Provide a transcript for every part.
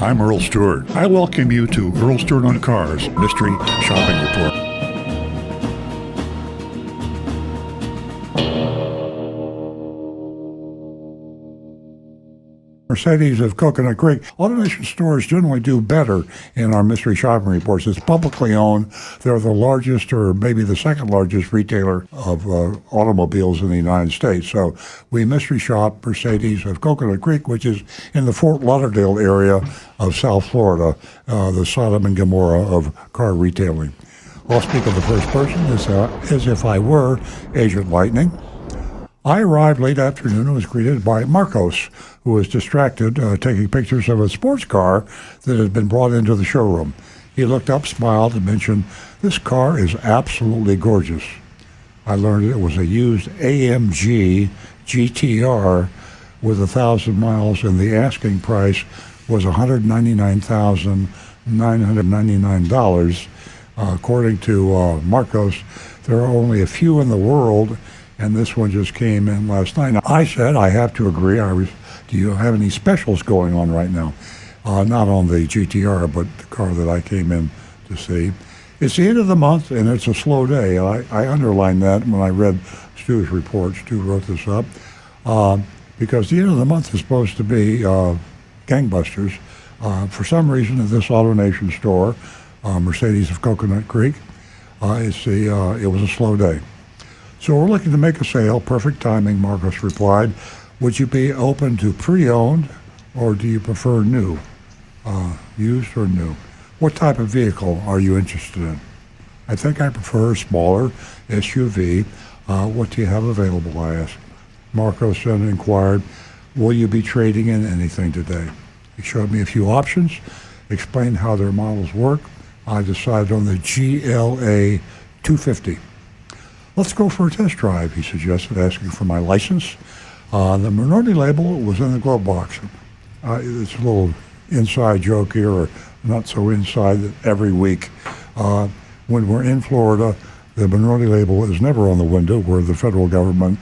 I'm Earl Stewart. I welcome you to Earl Stewart on Cars Mystery Shopping Report. Mercedes of Coconut Creek. AutoNation stores generally do better in our mystery shopping reports. It's publicly owned. They're the largest, or maybe the second largest, retailer of automobiles in the United States. So we mystery shop Mercedes of Coconut Creek, which is in the Fort Lauderdale area of South Florida, the Sodom and Gomorrah of car retailing. I'll speak of the first person as if I were Agent Lightning. I arrived late afternoon and was greeted by Marcos, who was distracted taking pictures of a sports car that had been brought into the showroom. He looked up, smiled, and mentioned, "This car is absolutely gorgeous." I learned it was a used AMG GTR with 1,000 miles, and the asking price was $199,999. According to Marcos, there are only a few in the world, and this one just came in last night. I said, I have to agree. Do you have any specials going on right now? Not on the GTR, but the car that I came in to see. It's the end of the month, and it's a slow day. I underlined that when I read Stu's report. Stu wrote this up. Because the end of the month is supposed to be gangbusters. For some reason, at this AutoNation store, Mercedes of Coconut Creek, it was a slow day. So we're looking to make a sale. Perfect timing, Marcos replied. Would you be open to pre-owned, or do you prefer new? Used or new? What type of vehicle are you interested in? I think I prefer a smaller SUV. What do you have available, I asked. Marcos then inquired, will you be trading in anything today? He showed me a few options, explained how their models work. I decided on the GLA 250. Let's go for a test drive, he suggested, asking for my license. The minority label was in the glove box. It's a little inside joke here, or not so inside, that every week when we're in Florida, the minority label is never on the window where the federal government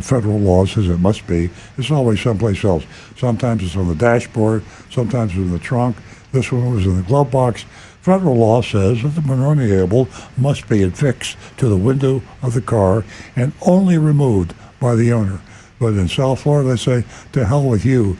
federal law says it must be. It's always someplace else. Sometimes it's on the dashboard, sometimes it's in the trunk. This one was in the glove box. Federal law says that the minority label must be affixed to the window of the car and only removed by the owner. But in South Florida, they say, to hell with you,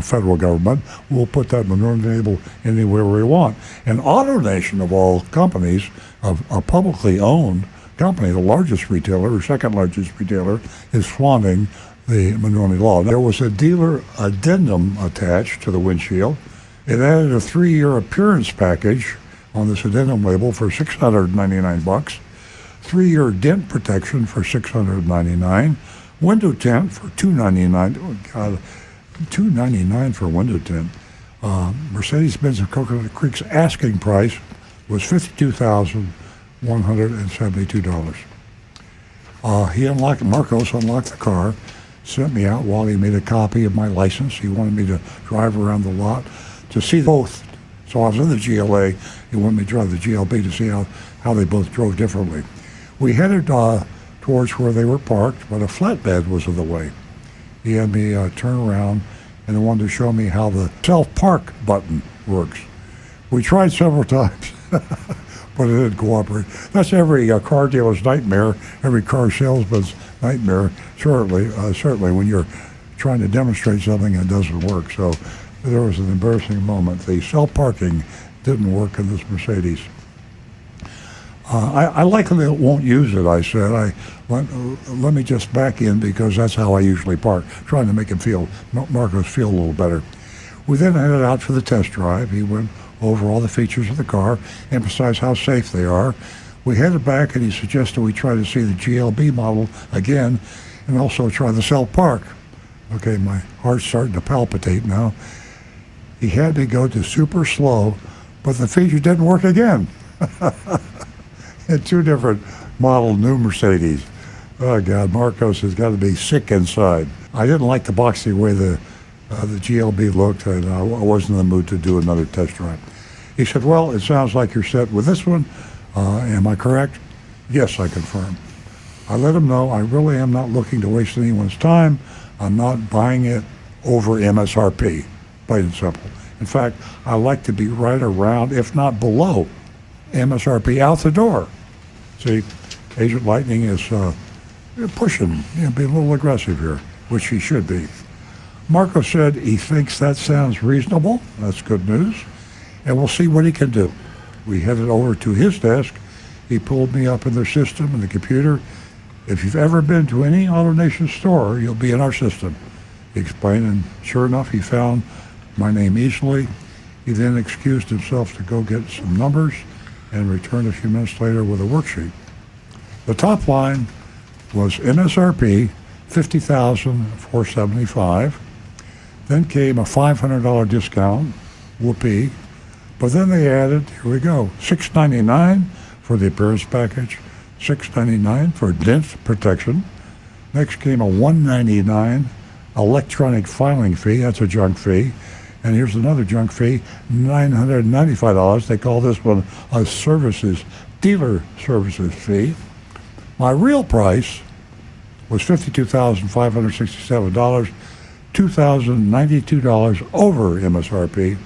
federal government. We'll put that minority label anywhere we want. And AutoNation, of all companies, a publicly owned company, the largest retailer, or second largest retailer, is flaunting the minority law. There was a dealer addendum attached to the windshield. It added a 3-year appearance package on this addendum label for $699, 3-year dent protection for $699, window tint for $299. Oh God, $299 for window tint. Mercedes-Benz of Coconut Creek's asking price was $52,172. Marcos unlocked the car, sent me out while he made a copy of my license. He wanted me to drive around the lot to see both. So I was in the GLA. He wanted me to drive the GLB to see how they both drove differently. We headed towards where they were parked, but a flatbed was in the way. He had me turn around and wanted to show me how the self-park button works. We tried several times, but it didn't cooperate. That's every car dealer's nightmare, every car salesman's nightmare, certainly when you're trying to demonstrate something and it doesn't work. So there was an embarrassing moment. The self-parking didn't work in this Mercedes. I likely won't use it, I said. Let me just back in, because that's how I usually park, trying to make Marcos feel a little better. We then headed out for the test drive. He went over all the features of the car, emphasized how safe they are. We headed back, and he suggested we try to see the GLB model again, and also try the self-park. Okay, my heart's starting to palpitate now. He had to go to super slow, but the feature didn't work again. In two different model new Mercedes. Oh God, Marcos has got to be sick inside. I didn't like the boxy way the GLB looked, and I wasn't in the mood to do another test drive. He said, well, it sounds like you're set with this one. Am I correct? Yes, I confirm. I let him know I really am not looking to waste anyone's time. I'm not buying it over MSRP. plain and simple. In fact, I like to be right around, if not below, MSRP out the door. See, Agent Lightning is pushing, being a little aggressive here, which he should be. Marco said he thinks that sounds reasonable. That's good news. And we'll see what he can do. We headed over to his desk. He pulled me up in their system, in the computer. If you've ever been to any AutoNation store, you'll be in our system. He explained, and sure enough, he found my name easily. He then excused himself to go get some numbers and returned a few minutes later with a worksheet. The top line was MSRP, $50,475. Then came a $500 discount, whoopee. But then they added, here we go, $699 for the appearance package, $699 for dent protection. Next came a $199 electronic filing fee, that's a junk fee. And here's another junk fee, $995. They call this one a dealer services fee. My real price was $52,567, $2,092 over MSRP.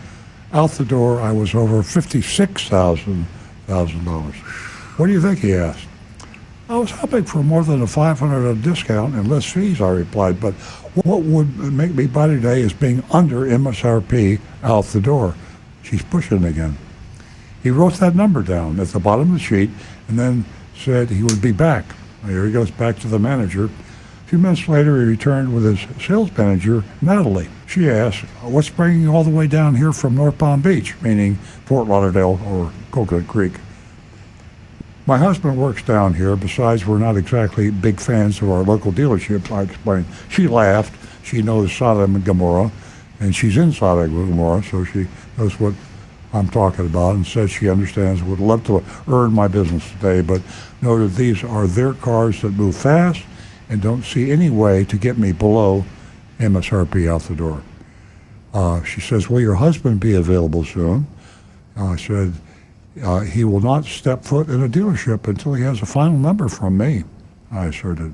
Out the door, I was over $56,000. What do you think, he asked. I was hoping for more than a $500 discount and less fees, I replied, but what would make me buy today is being under MSRP out the door. She's pushing again. He wrote that number down at the bottom of the sheet and then said he would be back. Here he goes back to the manager. A few minutes later, he returned with his sales manager, Natalie. She asked, what's bringing you all the way down here from North Palm Beach, meaning Fort Lauderdale or Coconut Creek? My husband works down here. Besides, we're not exactly big fans of our local dealership, I explained. She laughed. She knows Sodom and Gomorrah, and she's in Sodom and Gomorrah, so she knows what I'm talking about, and says she understands, would love to earn my business today, but noted these are their cars that move fast and don't see any way to get me below MSRP out the door. She says, will your husband be available soon? I said, he will not step foot in a dealership until he has a final number from me, I asserted.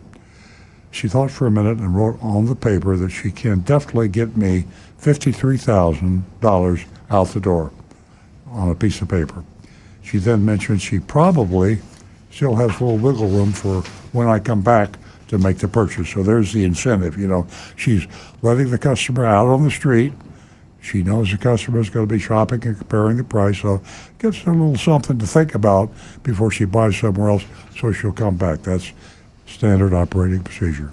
She thought for a minute and wrote on the paper that she can definitely get me $53,000 out the door on a piece of paper. She then mentioned she probably still has a little wiggle room for when I come back to make the purchase. So there's the incentive, She's letting the customer out on the street. She knows the customer is going to be shopping and comparing the price, so gives her a little something to think about before she buys somewhere else, so she'll come back. That's standard operating procedure.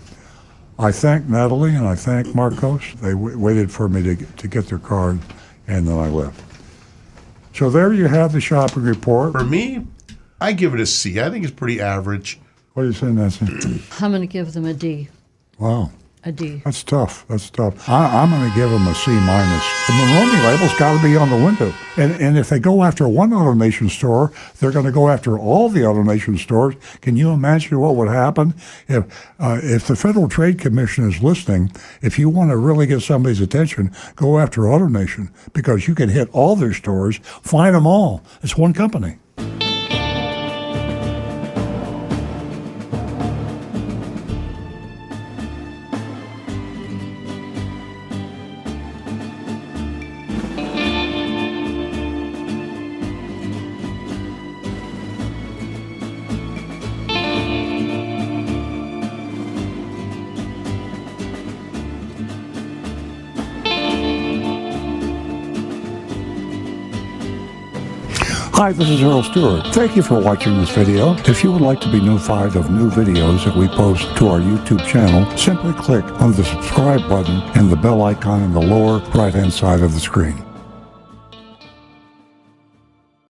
I thank Natalie and I thank Marcos. They waited for me to get their card, and then I left. So there you have the shopping report. For me, I give it a C. I think it's pretty average. What are you saying, Nancy? I'm going to give them a D. Wow. A D. That's tough. I'm going to give them a C minus. The Monroney label's got to be on the window. And if they go after one AutoNation store, they're going to go after all the AutoNation stores. Can you imagine what would happen if the Federal Trade Commission is listening? If you want to really get somebody's attention, go after AutoNation, because you can hit all their stores, find them all. It's one company. Hi, this is Earl Stewart. Thank you for watching this video. If you would like to be notified of new videos that we post to our YouTube channel, simply click on the subscribe button and the bell icon in the lower right-hand side of the screen.